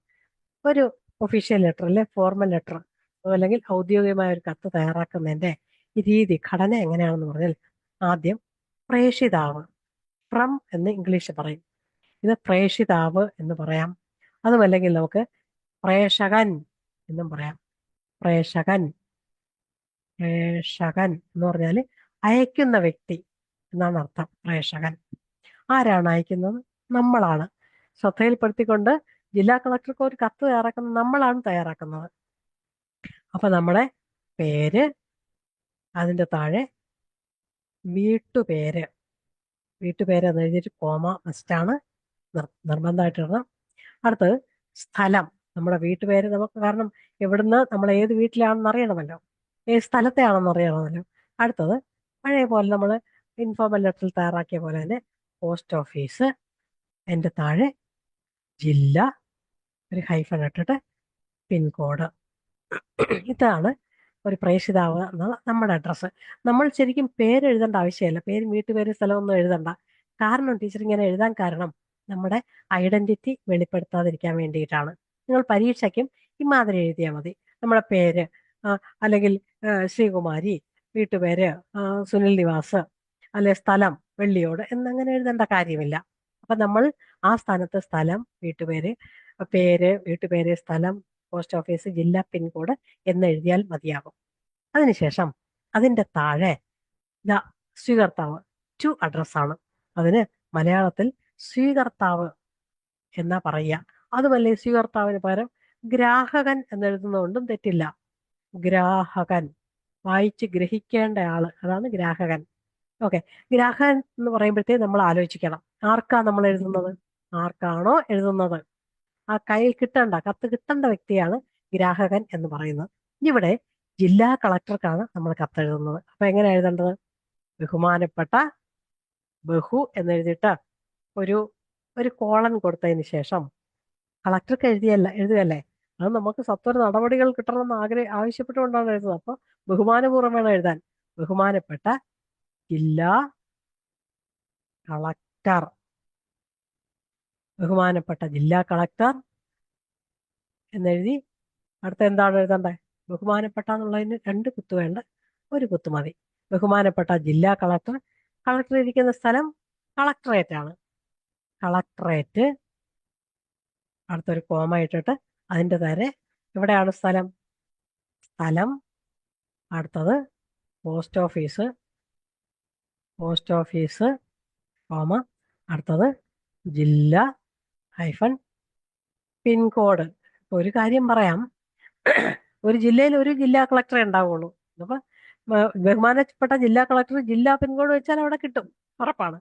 ഒരു ഒഫീഷ്യൽ ലെറ്റർ അല്ലെ ഫോർമൽ ലെറ്റർ അല്ലെങ്കിൽ ഔദ്യോഗികമായ ഒരു കത്ത് തയ്യാറാക്കുന്നതിന്റെ രീതി, ഘടന എങ്ങനെയാണെന്ന് പറഞ്ഞാൽ ആദ്യം പ്രേഷിതാവ്, ഫ്രം എന്ന് ഇംഗ്ലീഷ് പറയും, ഇത് പ്രേഷിതാവ് എന്ന് പറയാം. അതുമല്ലെങ്കിൽ നമുക്ക് പ്രേഷകൻ എന്നും പറയാം. പ്രേഷകൻ എന്ന് പറഞ്ഞാൽ അയക്കുന്ന വ്യക്തി എന്നാണ് അർത്ഥം. പ്രേഷകൻ ആരാണ് അയക്കുന്നത്? നമ്മളാണ്. ശ്രദ്ധയിൽപ്പെടുത്തിക്കൊണ്ട് ജില്ലാ കളക്ടർക്ക് ഒരു കത്ത് തയ്യാറാക്കുന്നത് നമ്മളാണ് തയ്യാറാക്കുന്നത്. അപ്പൊ നമ്മുടെ പേര്, അതിന്റെ താഴെ വീട്ടുപേര് എന്ന് എഴുതിയിട്ട് കോമ മസ്റ്റാണ്, നിർബന്ധമായിട്ട് ഇടണം. അടുത്തത് സ്ഥലം, നമ്മുടെ വീട്ടുപേര് നമുക്ക്, കാരണം എവിടുന്ന് നമ്മൾ ഏത് വീട്ടിലാണെന്ന് അറിയണമല്ലോ, ഏത് സ്ഥലത്തെ ആണെന്ന് അറിയണമല്ലോ. അടുത്തത് പഴയ പോലെ നമ്മൾ ഇൻഫോർമൽ ലെറ്ററിൽ തയ്യാറാക്കിയ പോലെ തന്നെ പോസ്റ്റ് ഓഫീസ്, എൻ്റെ താഴെ ജില്ല, ഒരു ഹൈഫൺ ഇട്ടിട്ട് പിൻകോഡ്. ഇതാണ് ഒരു പ്രേക്ഷിതാവ് എന്നുള്ള നമ്മുടെ അഡ്രസ്സ്. നമ്മൾ ശരിക്കും പേര് എഴുതേണ്ട ആവശ്യമില്ല, പേരും വീട്ടുപേര് സ്ഥലമൊന്നും എഴുതണ്ട. കാരണം ടീച്ചർ ഇങ്ങനെ എഴുതാൻ കാരണം നമ്മുടെ ഐഡന്റിറ്റി വെളിപ്പെടുത്താതിരിക്കാൻ വേണ്ടിയിട്ടാണ്. നിങ്ങൾ പരീക്ഷയ്ക്കും ഇമാതിരി എഴുതിയാൽ മതി. നമ്മുടെ പേര് അല്ലെങ്കിൽ ശ്രീകുമാരി, വീട്ടുപേര് സുനിൽ നിവാസ്, അല്ലെ സ്ഥലം വെള്ളിയോട് എന്നങ്ങനെ എഴുതേണ്ട കാര്യമില്ല. അപ്പൊ നമ്മൾ ആ സ്ഥാനത്ത് സ്ഥലം, വീട്ടുപേര്, പേര്, വീട്ടുപേര്, സ്ഥലം, പോസ്റ്റ് ഓഫീസ്, ജില്ല, പിൻകോഡ് എന്ന് എഴുതിയാൽ മതിയാകും. അതിനുശേഷം അതിന്റെ താഴെ സ്വീകർത്താവ് ടു അഡ്രസ്സാണ്. അതിന് മലയാളത്തിൽ സ്വീകർത്താവ് എന്നാ പറയുക. അതുമല്ലേ സ്വീകർത്താവിന് പകരം ഗ്രാഹകൻ എന്നെഴുതുന്നതുകൊണ്ടും തെറ്റില്ല. ഗ്രാഹകൻ, വായിച്ച് ഗ്രഹിക്കേണ്ട ആള്, അതാണ് ഗ്രാഹകൻ. ഓക്കെ, ഗ്രാഹകൻ എന്ന് പറയുമ്പോഴത്തേ നമ്മൾ ആലോചിക്കണം, ആർക്കാ നമ്മൾ എഴുതുന്നത്, ആർക്കാണോ എഴുതുന്നത് ആ കയ്യിൽ കിട്ടേണ്ട, കത്ത് കിട്ടേണ്ട വ്യക്തിയാണ് ഗ്രാഹകൻ എന്ന് പറയുന്നത്. ഇവിടെ ജില്ലാ കളക്ടർക്കാണ് നമ്മൾ കത്തെഴുതുന്നത്. അപ്പൊ എങ്ങനെ എഴുതേണ്ടത്? ബഹുമാനപ്പെട്ട ബഹു എന്നെഴുതിയിട്ട് ഒരു കോളൻ കൊടുത്തതിന് ശേഷം കളക്ടർക്ക് എഴുതുകയല്ലേ, അത് നമുക്ക് സത്വര നടപടികൾ കിട്ടണമെന്ന് ആവശ്യപ്പെട്ടുകൊണ്ടാണ് എഴുതുന്നത്. അപ്പൊ ബഹുമാനപൂർവ്വം വേണം എഴുതാൻ. ബഹുമാനപ്പെട്ട ജില്ലാ കളക്ടർ, ബഹുമാനപ്പെട്ട ജില്ലാ കളക്ടർ എന്നെഴുതി അടുത്ത എന്താണ് എഴുതണ്ടേ? ബഹുമാനപ്പെട്ട എന്നുള്ളതിന് 2 കുത്ത് വേണ്ട, 1 കുത്ത് മതി. ബഹുമാനപ്പെട്ട ജില്ലാ കളക്ടർ, കളക്ടർ ഇരിക്കുന്ന സ്ഥലം കളക്ടറേറ്റ് ആണ്. കളക്ടറേറ്റ്, അടുത്തൊരു കോമ ഇട്ടിട്ട് അതിന്റെ താഴെ എവിടെയാണ് സ്ഥലം, അടുത്തത് പോസ്റ്റ് ഓഫീസ്, കോമ, അടുത്തത് ജില്ല ഹൈഫൺ പിൻകോഡ്. ഒരു കാര്യം പറയാം, ഒരു ജില്ലയിൽ ഒരു ജില്ലാ കളക്ടറെ ഉണ്ടാവുള്ളൂ. അപ്പൊ ബഹുമാനപ്പെട്ട ജില്ലാ കളക്ടർ ജില്ലാ പിൻകോഡ് വെച്ചാൽ അവിടെ കിട്ടും, ഉറപ്പാണ്.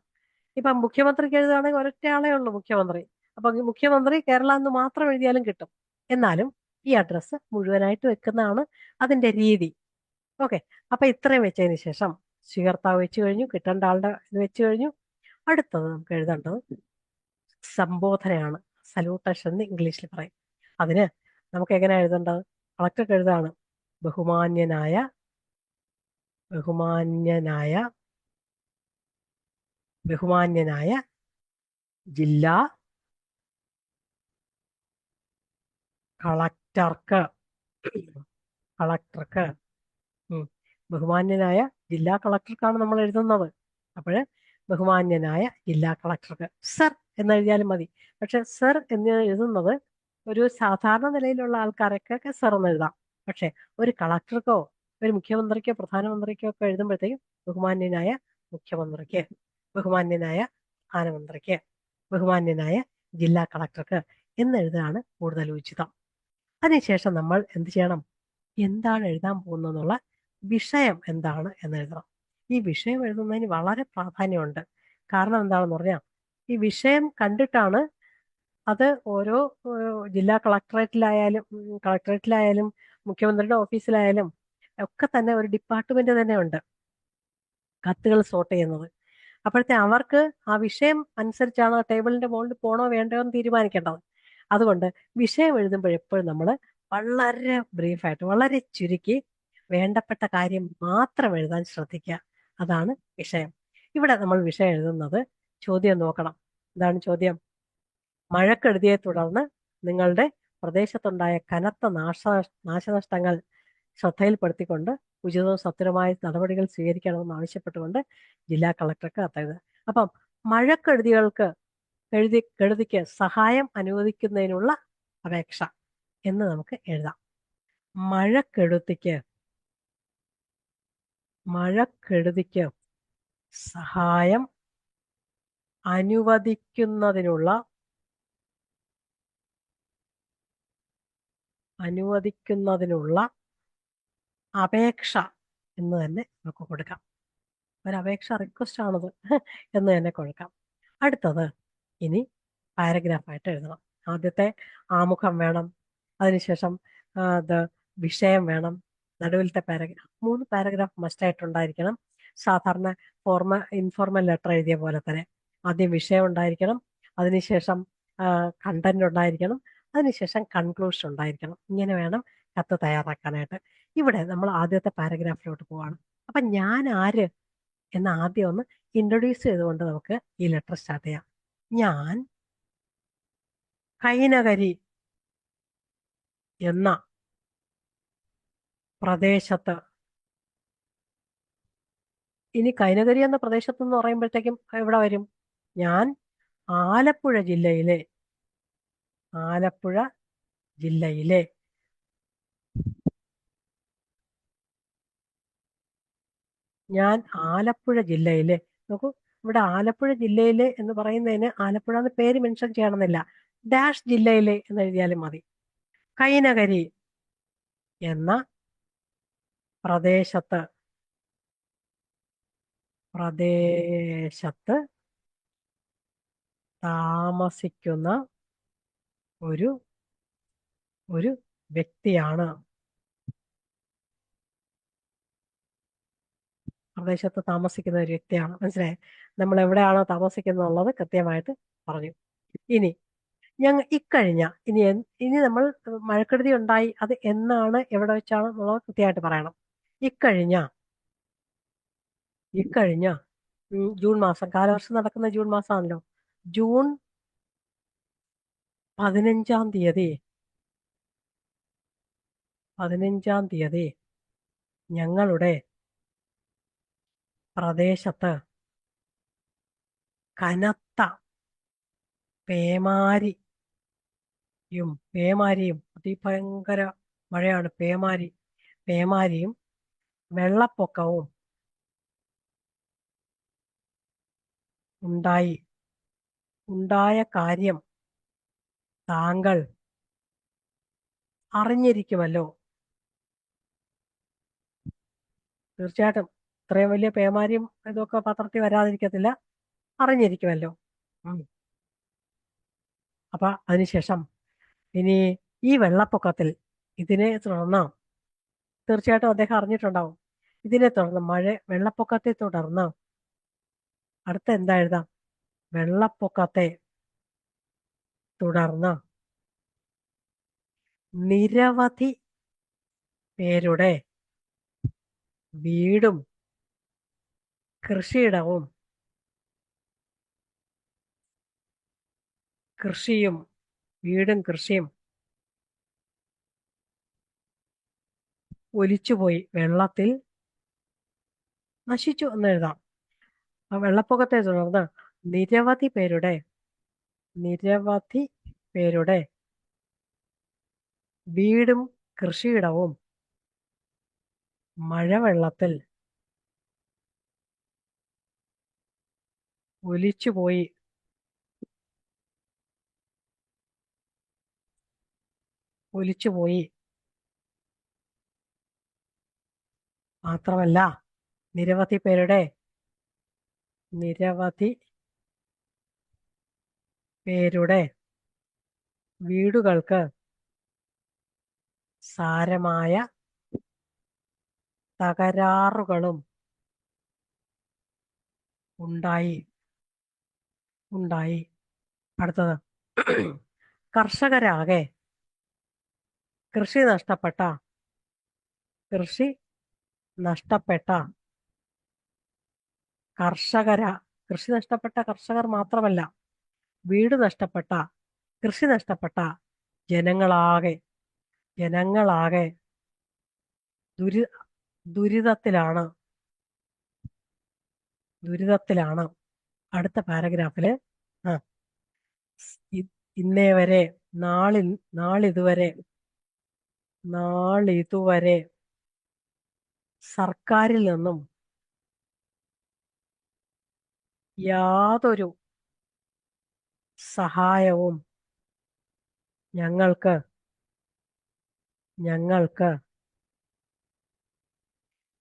ഇപ്പൊ മുഖ്യമന്ത്രിക്ക് എഴുതുകയാണെങ്കിൽ ഒരൊറ്റ ആളേ ഉള്ളൂ, മുഖ്യമന്ത്രി. അപ്പൊ മുഖ്യമന്ത്രി കേരള എന്ന് മാത്രം എഴുതിയാലും കിട്ടും. എന്നാലും ഈ അഡ്രസ്സ് മുഴുവനായിട്ട് വെക്കുന്നതാണ് അതിന്റെ രീതി. ഓക്കെ, അപ്പൊ ഇത്രയും വെച്ചതിന് ശേഷം സ്വീകർത്താവ് വെച്ച് കഴിഞ്ഞു, കിട്ടേണ്ട ആളുടെ ഇത് വെച്ച് കഴിഞ്ഞു. അടുത്തത് നമുക്ക് എഴുതേണ്ടത് സംബോധനയാണ്. സല്യൂട്ടേഷൻ എന്ന് ഇംഗ്ലീഷിൽ പറയും. അതിന് നമുക്ക് എങ്ങനെ എഴുതേണ്ടത്? കളക്ടർക്ക് എഴുതാണ് ബഹുമാന്യനായ ജില്ലാ കളക്ടർക്ക് ബഹുമാന്യനായ ജില്ലാ കളക്ടർക്കാണ് നമ്മൾ എഴുതുന്നത്. അപ്പോൾ ബഹുമാന്യനായ ജില്ലാ കളക്ടർക്ക് സർ എന്നെഴുതിയാലും മതി. പക്ഷെ സർ എന്ന് എഴുതുന്നത് ഒരു സാധാരണ നിലയിലുള്ള ആൾക്കാരൊക്കെ സർ എന്ന് എഴുതാം. പക്ഷെ ഒരു കളക്ടർക്കോ ഒരു മുഖ്യമന്ത്രിക്കോ പ്രധാനമന്ത്രിക്കോ ഒക്കെ എഴുതുമ്പോഴത്തേക്കും ബഹുമാന്യനായ മുഖ്യമന്ത്രിക്ക്, ബഹുമാന്യനായ പ്രധാനമന്ത്രിക്ക്, ബഹുമാന്യനായ ജില്ലാ കളക്ടർക്ക് എന്നെഴുതാണ് കൂടുതൽ ഉചിതം. അതിനുശേഷം നമ്മൾ എന്ത് ചെയ്യണം? എന്താണ് എഴുതാൻ പോകുന്നതെന്നുള്ള വിഷയം എന്താണ് എന്ന് എഴുതണം. ഈ വിഷയം എഴുതുന്നതിന് വളരെ പ്രാധാന്യമുണ്ട്. കാരണം എന്താണെന്ന് പറഞ്ഞാൽ ഈ വിഷയം കണ്ടിട്ടാണ് അത് ഓരോ ജില്ലാ കളക്ടറേറ്റിലായാലും മുഖ്യമന്ത്രിയുടെ ഓഫീസിലായാലും ഒക്കെ തന്നെ ഒരു ഡിപ്പാർട്ട്മെന്റ് തന്നെ ഉണ്ട് കത്തുകൾ സോർട്ട് ചെയ്യുന്നത്. അപ്പോഴത്തെ അവർക്ക് ആ വിഷയം അനുസരിച്ചാണ് ടേബിളിന്റെ മുകളിൽ പോണോ വേണ്ടോ എന്ന് തീരുമാനിക്കേണ്ടത്. അതുകൊണ്ട് വിഷയം എഴുതുമ്പോൾ എപ്പോഴും നമ്മൾ വളരെ ബ്രീഫായിട്ട്, വളരെ ചുരുക്കി വേണ്ടപ്പെട്ട കാര്യം മാത്രം എഴുതാൻ ശ്രദ്ധിക്കുക. അതാണ് വിഷയം. ഇവിടെ നമ്മൾ വിഷയം എഴുതുന്നത്, ചോദ്യം നോക്കണം. എന്താണ് ചോദ്യം? മഴക്കെടുതിയെ തുടർന്ന് നിങ്ങളുടെ പ്രദേശത്തുണ്ടായ കനത്ത നാശനഷ്ടങ്ങൾ ശ്രദ്ധയിൽപ്പെടുത്തിക്കൊണ്ട് ഉചിതവും സത്വരമായ നടപടികൾ സ്വീകരിക്കണമെന്ന് ആവശ്യപ്പെട്ടുകൊണ്ട് ജില്ലാ കളക്ടർക്ക് കത്തെഴുതുക. അപ്പം കെടുതിക്ക് സഹായം അനുവദിക്കുന്നതിനുള്ള അപേക്ഷ എന്ന് നമുക്ക് എഴുതാം. മഴക്കെടുതിക്ക് സഹായം അനുവദിക്കുന്നതിനുള്ള അനുവദിക്കുന്നതിനുള്ള അപേക്ഷ എന്ന് തന്നെ നമുക്ക് കൊടുക്കാം. ഒരപേക്ഷ, റിക്വസ്റ്റ് ആണത് എന്ന് തന്നെ കൊടുക്കാം. അടുത്തത് ഇനി പാരഗ്രാഫായിട്ട് എഴുതണം. ആദ്യത്തെ ആമുഖം വേണം, അതിനുശേഷം അത് വിഷയം വേണം, നടുവിലത്തെ പാരഗ്രാഫ്. 3 പാരഗ്രാഫ് മസ്റ്റായിട്ടുണ്ടായിരിക്കണം. സാധാരണ ഇൻഫോർമൽ ലെറ്റർ എഴുതിയ പോലെ തന്നെ ആദ്യം വിഷയം ഉണ്ടായിരിക്കണം, അതിനുശേഷം കണ്ടന്റ് ഉണ്ടായിരിക്കണം, അതിനുശേഷം കൺക്ലൂഷൻ ഉണ്ടായിരിക്കണം. ഇങ്ങനെ വേണം കത്ത് തയ്യാറാക്കാനായിട്ട്. ഇവിടെ നമ്മൾ ആദ്യത്തെ പാരഗ്രാഫിലോട്ട് പോവാണ്. അപ്പൊ ഞാൻ ആര് എന്ന് ആദ്യം ഒന്ന് ഇൻട്രൊഡ്യൂസ് ചെയ്തുകൊണ്ട് നമുക്ക് ഈ ലെറ്റർ സ്റ്റാർട്ട് ചെയ്യാം. ഞാൻ കൈനകരി എന്ന പ്രദേശത്ത്, ഇനി കൈനകരി എന്ന പ്രദേശത്ത് എന്ന് പറയുമ്പോഴത്തേക്കും എവിടെ വരും? ഞാൻ ആലപ്പുഴ ജില്ലയിലെ ഞാൻ ആലപ്പുഴ ജില്ലയിലെ, നോക്കൂ, ഇവിടെ ആലപ്പുഴ ജില്ലയിലെ എന്ന് പറയുന്നതിന് ആലപ്പുഴ എന്ന് പേര് മെൻഷൻ ചെയ്യണമെന്നില്ല, ഡാഷ് ജില്ലയിലെ എന്ന് എഴുതിയാലും മതി. കൈനകരി എന്ന പ്രദേശത്ത് താമസിക്കുന്ന ഒരു വ്യക്തിയാണ്. പ്രദേശത്ത് താമസിക്കുന്ന ഒരു വ്യക്തിയാണ്. മനസ്സിലായി? നമ്മൾ എവിടെയാണോ താമസിക്കുന്നുള്ളത് കൃത്യമായിട്ട് പറഞ്ഞു. ഇനി ഇനി നമ്മൾ മഴക്കെടുതി ഉണ്ടായി, അത് എന്നാണ്, എവിടെ വെച്ചാണ് എന്നുള്ളത് കൃത്യമായിട്ട് പറയണം. ഇക്കഴിഞ്ഞ ജൂൺ മാസം, കാലവർഷം നടക്കുന്ന ജൂൺ മാസമാണല്ലോ. ജൂൺ 15-ാം തീയതി ഞങ്ങളുടെ പ്രദേശത്ത് കനത്ത പേമാരിയും അതിഭയങ്കര മഴയാണ്, പേമാരിയും വെള്ളപ്പൊക്കവും ഉണ്ടായ കാര്യം താങ്കൾ അറിഞ്ഞിരിക്കുമല്ലോ. തീർച്ചയായിട്ടും ഇത്രയും വലിയ പേമാരിയും ഇതൊക്കെ പത്രത്തിൽ വരാതിരിക്കത്തില്ല, അറിഞ്ഞിരിക്കുമല്ലോ. അപ്പൊ അതിനുശേഷം ഇനി ഈ വെള്ളപ്പൊക്കത്തിൽ, ഇതിനെ തുടർന്ന്, തീർച്ചയായിട്ടും അദ്ദേഹം അറിഞ്ഞിട്ടുണ്ടാവും, ഇതിനെ തുടർന്ന് വെള്ളപ്പൊക്കത്തെ തുടർന്ന് അടുത്ത എന്താ എഴുതാം? വെള്ളപ്പൊക്കത്തെ തുടർന്ന് നിരവധി പേരുടെ വീടും കൃഷിയും ഒലിച്ചുപോയി, വെള്ളത്തിൽ നശിച്ചു എന്ന് എഴുതാം. ആ വെള്ളപ്പൊക്കത്തെ തുടർന്ന് നിരവധി പേരുടെ വീടും കൃഷിയിടവും മഴവെള്ളത്തിൽ ഒലിച്ചുപോയി. മാത്രമല്ല നിരവധി പേരുടെ വീടുകൾക്ക് സാരമായ തകരാറുകളും ഉണ്ടായി. അടുത്തത്, കർഷകരാകെ കൃഷി നഷ്ടപ്പെട്ട കർഷകർ മാത്രമല്ല, വീട് നഷ്ടപ്പെട്ട, കൃഷി നഷ്ടപ്പെട്ട ജനങ്ങളാകെ ദുരിതത്തിലാണ്. അടുത്ത പാരഗ്രാഫില് ഇന്നേ വരെ, നാളിതുവരെ സർക്കാരിൽ നിന്നും യാതൊരു സഹായവും ഞങ്ങൾക്ക് ഞങ്ങൾക്ക്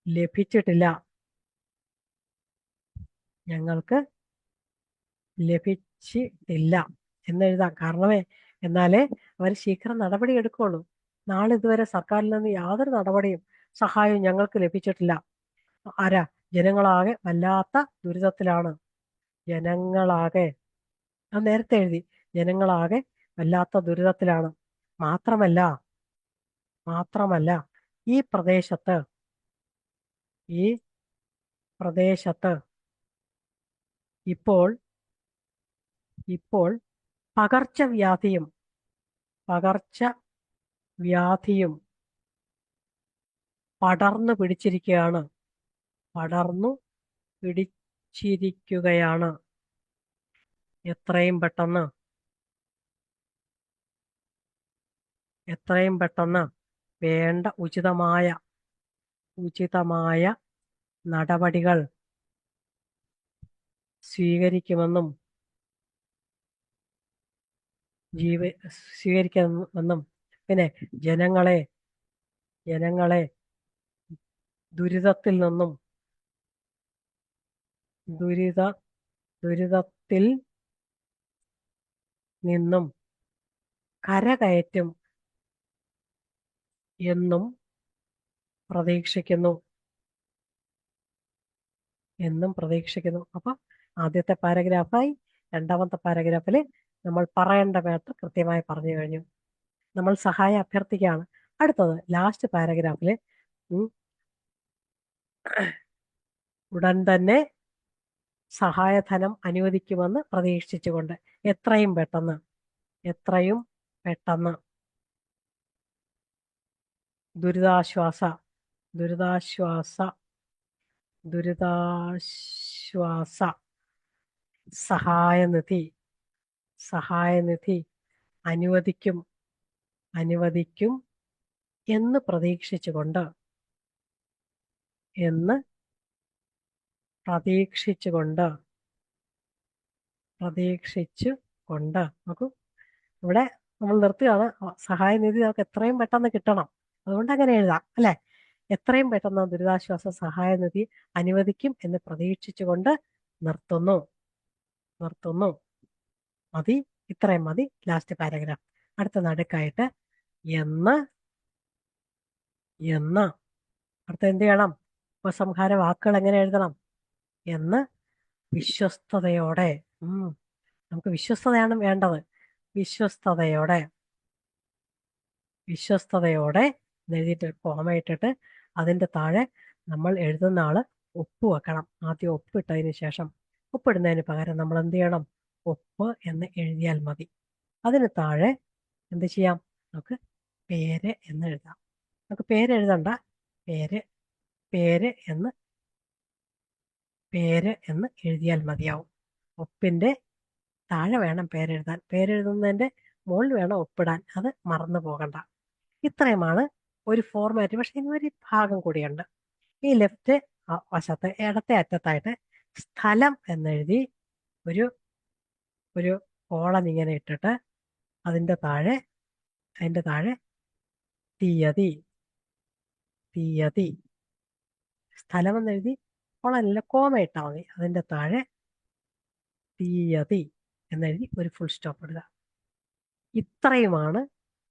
ലഭിച്ചിട്ടില്ല. ഞങ്ങൾക്ക് ലഭിച്ചിട്ടില്ല എന്നെഴുതാം. കാരണമേ എന്നാലേ അവർ ശീഘ്രം നടപടി എടുക്കുള്ളൂ. നാളെ ഇതുവരെ സർക്കാരിൽ നിന്ന് യാതൊരു നടപടിയും സഹായവും ഞങ്ങൾക്ക് ലഭിച്ചിട്ടില്ല. ആരാ? ജനങ്ങളാകെ വല്ലാത്ത ദുരിതത്തിലാണ്. ജനങ്ങളാകെ, അത് നേരത്തെ എഴുതി. ജനങ്ങളാകെ വല്ലാത്ത ദുരിതത്തിലാണ്. മാത്രമല്ല മാത്രമല്ല ഈ പ്രദേശത്ത് ഈ പ്രദേശത്ത് ഇപ്പോൾ ഇപ്പോൾ പകർച്ചവ്യാധിയും പകർച്ചവ്യാധിയും പടർന്നു പിടിച്ചിരിക്കുകയാണ്. പടർന്നു പിടിച്ചിരിക്കുകയാണ്. എത്രയും പെട്ടെന്ന് വേണ്ട ഉചിതമായ നടപടികൾ സ്വീകരിക്കുമെന്നും പിന്നെ ജനങ്ങളെ ദുരിതത്തിൽ നിന്നും കരകയറ്റും എന്നും പ്രതീക്ഷിക്കുന്നു. അപ്പൊ ആദ്യത്തെ പാരഗ്രാഫായി. രണ്ടാമത്തെ പാരഗ്രാഫിൽ നമ്മൾ പറയേണ്ട മാറ്റർ കൃത്യമായി പറഞ്ഞു കഴിഞ്ഞു. നമ്മൾ സഹായം അഭ്യർത്ഥിക്കുകയാണ്. അടുത്തത് ലാസ്റ്റ് പാരഗ്രാഫില് ഉടൻ തന്നെ സഹായധനം അനുവദിക്കുമെന്ന് പ്രതീക്ഷിച്ചുകൊണ്ട് എത്രയും പെട്ടെന്ന് ദുരിതാശ്വാസ സഹായനിധി അനുവദിക്കും എന്ന് പ്രതീക്ഷിച്ചുകൊണ്ട് നോക്കൂ, ഇവിടെ നമ്മൾ നിർത്തുകയാണ്. സഹായനിധി നമുക്ക് എത്രയും പെട്ടെന്ന് കിട്ടണം. അതുകൊണ്ട് അങ്ങനെ എഴുതാം അല്ലെ? എത്രയും പെട്ടെന്ന് ദുരിതാശ്വാസ സഹായനിധി അനുവദിക്കും എന്ന് പ്രതീക്ഷിച്ചുകൊണ്ട് നിർത്തുന്നു. മതി, ഇത്രയും മതി ലാസ്റ്റ് പാരഗ്രാഫ്. അടുത്ത നടുക്കായിട്ട് എന്ന് അടുത്ത എന്ത് ചെയ്യണം? ഉപസംഹാര വാക്കുകൾ എങ്ങനെ എഴുതണം? എന്ന് വിശ്വസ്തയോടെ. നമുക്ക് വിശ്വസ്തതയാണ് വേണ്ടത്. വിശ്വസ്തതയോടെ എഴുതിയിട്ട് കോമ ഇട്ടിട്ട് അതിന്റെ താഴെ നമ്മൾ എഴുതുന്ന ആള് ഒപ്പ് വെക്കണം. ആദ്യം ഒപ്പിട്ടതിന് ശേഷം, ഒപ്പിടുന്നതിന് പകരം നമ്മൾ എന്ത് ചെയ്യണം? ഒപ്പ് എന്ന് എഴുതിയാൽ മതി. അതിന് താഴെ എന്ത് ചെയ്യാം? നമുക്ക് പേര് എന്ന് എഴുതാം. നമുക്ക് പേര് എഴുതണ്ട, പേര് എന്ന് എഴുതിയാൽ മതിയാവും. ഒപ്പിന്റെ താഴെ വേണം പേരെഴുതാൻ. പേരെഴുതുന്നതിന്റെ മുകളിൽ വേണം ഒപ്പിടാൻ. അത് മറന്നു പോകണ്ട. ഇത്രയുമാണ് ഒരു ഫോർമാറ്റ്. പക്ഷെ ഇന്നൊരു ഭാഗം കൂടിയുണ്ട്. ഈ ലെഫ്റ്റ് വശത്ത് ഇടത്തെ അറ്റത്തായിട്ട് സ്ഥലം എന്നെഴുതി ഒരു കോളം ഇങ്ങനെ ഇട്ടിട്ട് അതിന്റെ താഴെ തീയതി സ്ഥലം എന്നെഴുതി കോളനില്ല, കോമ ഇട്ടാൽ മതി. അതിന്റെ താഴെ തീയതി എന്നെഴുതി ഒരു ഫുൾ സ്റ്റോപ്പ് ഇടുക. ഇത്രയുമാണ്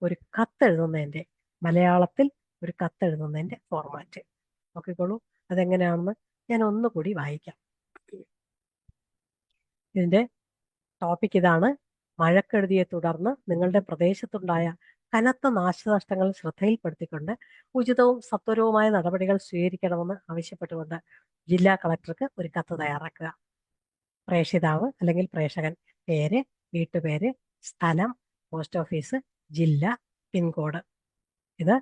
ഒരു കത്തെഴുതുന്നതിന്റെ, മലയാളത്തിൽ ഒരു കത്തെഴുതുന്നതിന്റെ ഫോർമാറ്റ്. നോക്കിക്കോളൂ അതെങ്ങനെയാണെന്ന് ഞാൻ ഒന്നുകൂടി വായിക്കാം. ഇതിന്റെ ടോപ്പിക് ഇതാണ്: മഴക്കെടുതിയെ തുടർന്ന് നിങ്ങളുടെ പ്രദേശത്തുണ്ടായ കനത്ത നാശനഷ്ടങ്ങൾ ശ്രദ്ധയിൽപ്പെടുത്തിക്കൊണ്ട് ഉചിതവും സത്വരവുമായ നടപടികൾ സ്വീകരിക്കണമെന്ന് ആവശ്യപ്പെട്ടുകൊണ്ട് ജില്ലാ കളക്ടർക്ക് ഒരു കത്ത് തയ്യാറാക്കുക. പ്രേഷിതാവ് അല്ലെങ്കിൽ പ്രേഷകൻ, പേര്, വീട്ടുപേര്, സ്ഥലം, പോസ്റ്റ് ഓഫീസ്, ജില്ല, പിൻകോഡ്. ഇത്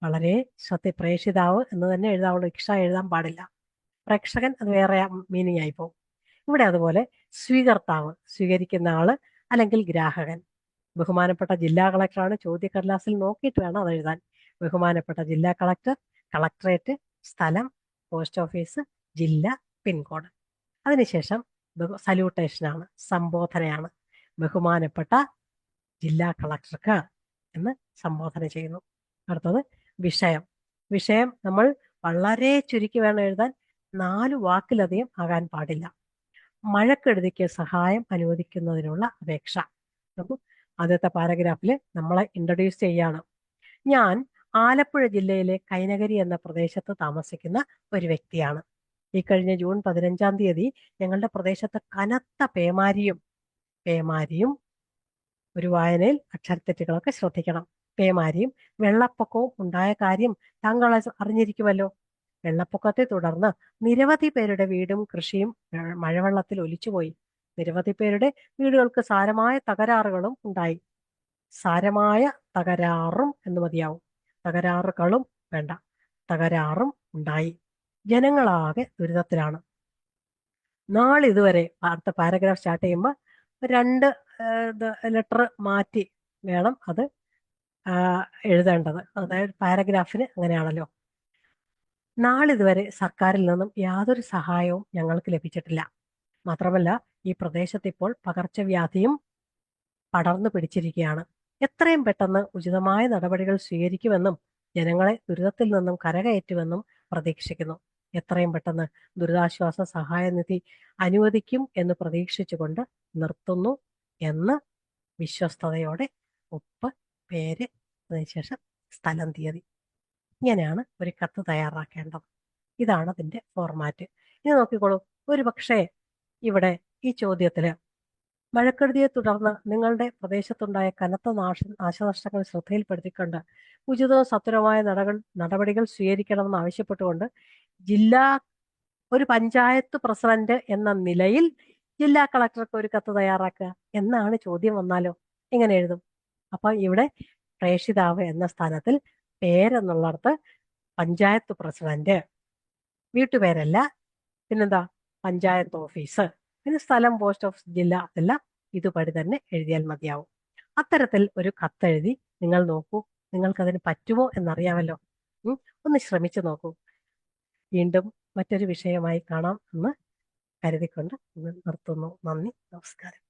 വളരെ പ്രേഷിതാവ് എന്ന് തന്നെ എഴുതാവുള്ളൂ. ഇക്ഷ എഴുതാൻ പാടില്ല. പ്രേക്ഷകൻ അത് വേറെ മീനിങ് ആയി പോകും. ഇവിടെ അതുപോലെ സ്വീകർത്താവ്, സ്വീകരിക്കുന്ന ആള് അല്ലെങ്കിൽ ഗ്രാഹകൻ. ബഹുമാനപ്പെട്ട ജില്ലാ കളക്ടറാണ്. ചോദ്യക്കടലാസിൽ നോക്കിയിട്ട് വേണം അത് എഴുതാൻ. ബഹുമാനപ്പെട്ട ജില്ലാ കളക്ടർ, കളക്ടറേറ്റ്, സ്ഥലം, പോസ്റ്റ് ഓഫീസ്, ജില്ല, പിൻകോഡ്. അതിനുശേഷം സല്യൂട്ടേഷനാണ്, സംബോധനയാണ്. ബഹുമാനപ്പെട്ട ജില്ലാ കളക്ടർക്ക് എന്ന് സംബോധന ചെയ്യുന്നു. അടുത്തത് വിഷയം. വിഷയം നമ്മൾ വളരെ ചുരുക്കി വേണം എഴുതാൻ. 4 വാക്കിലധികം ആകാൻ പാടില്ല. മഴക്കെടുതിക്ക് സഹായം അനുവദിക്കുന്നതിനുള്ള അപേക്ഷ. നോക്കൂ, ആദ്യത്തെ പാരഗ്രാഫിൽ നമ്മളെ ഇൻട്രൊഡ്യൂസ് ചെയ്യാണ്. ഞാൻ ആലപ്പുഴ ജില്ലയിലെ കൈനകരി എന്ന പ്രദേശത്ത് താമസിക്കുന്ന ഒരു വ്യക്തിയാണ്. ഈ കഴിഞ്ഞ ജൂൺ 15-ാം തീയതി ഞങ്ങളുടെ പ്രദേശത്ത് കനത്ത പേമാരിയും ഒരു വായനയിൽ അക്ഷരത്തെറ്റുകളൊക്കെ ശ്രദ്ധിക്കണം. പേമാരിയും വെള്ളപ്പൊക്കവും ഉണ്ടായ കാര്യം താങ്കൾ അറിഞ്ഞിരിക്കുമല്ലോ. വെള്ളപ്പൊക്കത്തെ തുടർന്ന് നിരവധി പേരുടെ വീടും കൃഷിയും മഴവെള്ളത്തിൽ ഒലിച്ചുപോയി. നിരവധി പേരുടെ വീടുകൾക്ക് സാരമായ തകരാറുകളും ഉണ്ടായി. സാരമായ തകരാറും എന്ന് മതിയാവും, തകരാറുകളും വേണ്ട, തകരാറും ഉണ്ടായി. ജനങ്ങളാകെ ദുരിതത്തിലാണ്. നാളിതുവരെ അടുത്ത പാരഗ്രാഫ് സ്റ്റാർട്ട് ചെയ്യുമ്പോൾ 2 ലെറ്റർ മാറ്റി വേണം അത് എഴുതേണ്ടത്. അതായത് പാരഗ്രാഫിന് അങ്ങനെയാണല്ലോ. നാളിതുവരെ സർക്കാരിൽ നിന്നും യാതൊരു സഹായവും ഞങ്ങൾക്ക് ലഭിച്ചിട്ടില്ല. മാത്രമല്ല, ഈ പ്രദേശത്ത് ഇപ്പോൾ പകർച്ചവ്യാധിയും പടർന്നു പിടിച്ചിരിക്കുകയാണ്. എത്രയും പെട്ടെന്ന് ഉചിതമായ നടപടികൾ സ്വീകരിക്കുമെന്നും ജനങ്ങളെ ദുരിതത്തിൽ നിന്നും കരകയറ്റുമെന്നും പ്രതീക്ഷിക്കുന്നു. എത്രയും പെട്ടെന്ന് ദുരിതാശ്വാസ സഹായനിധി അനുവദിക്കും എന്ന് പ്രതീക്ഷിച്ചുകൊണ്ട് നിർത്തുന്നു എന്ന് വിശ്വസ്തയോടെ ഒപ്പ്, പേര്, അതിനുശേഷം സ്ഥലം, തീയതി. ഇങ്ങനെയാണ് ഒരു കത്ത് തയ്യാറാക്കേണ്ടത്. ഇതാണ് അതിന്റെ ഫോർമാറ്റ്. ഇനി നോക്കിക്കോളൂ. ഒരു പക്ഷേ ഇവിടെ ഈ ചോദ്യത്തില് മഴക്കെടുതിയെ തുടർന്ന് നിങ്ങളുടെ പ്രദേശത്തുണ്ടായ കനത്ത നാശനഷ്ടങ്ങൾ ശ്രദ്ധയിൽപ്പെടുത്തിക്കൊണ്ട് ഉചിതവും സത്വരമായ നടപടികൾ സ്വീകരിക്കണമെന്ന് ആവശ്യപ്പെട്ടുകൊണ്ട് ഒരു പഞ്ചായത്ത് പ്രസിഡന്റ് എന്ന നിലയിൽ ജില്ലാ കളക്ടർക്ക് ഒരു കത്ത് തയ്യാറാക്കുക എന്നാണ് ചോദ്യം വന്നാലോ, എങ്ങനെ എഴുതും? അപ്പൊ ഇവിടെ പ്രേഷിതാവ് എന്ന സ്ഥാനത്തിൽ പേരെന്നുള്ളിടത്ത് പഞ്ചായത്ത് പ്രസിഡന്റ്, വീട്ടുപേരല്ല, പിന്നെന്താ, പഞ്ചായത്ത് ഓഫീസ്, പിന്നെ സ്ഥലം, പോസ്റ്റ് ഓഫീസ്, ജില്ല, അതെല്ലാം ഇതുപടി തന്നെ എഴുതിയാൽ മതിയാവും. അത്തരത്തിൽ ഒരു കത്തെഴുതി നിങ്ങൾ നോക്കൂ. നിങ്ങൾക്കതിന് പറ്റുമോ എന്നറിയാമല്ലോ. ഒന്ന് ശ്രമിച്ചു നോക്കൂ. വീണ്ടും മറ്റൊരു വിഷയമായി കാണാം എന്ന് കരുതിക്കൊണ്ട് നിർത്തുന്നു. നന്ദി, നമസ്കാരം.